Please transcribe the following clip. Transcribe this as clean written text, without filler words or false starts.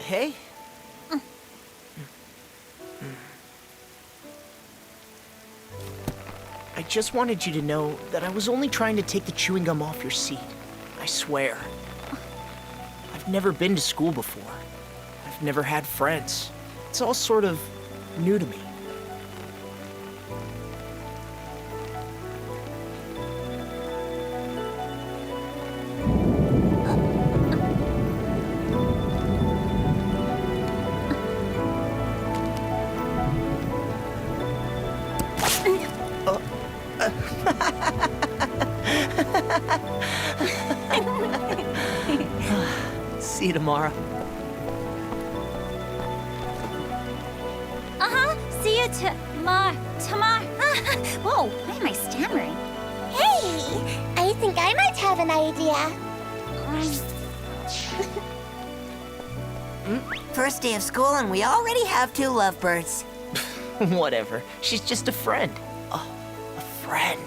Hey. I just wanted you to know that I was only trying to take the chewing gum off your seat. I swear. I've never been to school before. I've never had friends. It's all sort of new to me. See you tomorrow. See you tomorrow. Whoa, why am I stammering? Hey, I think I might have an idea. First day of school and we already have 2 lovebirds. Whatever. She's just a friend. Oh, a friend.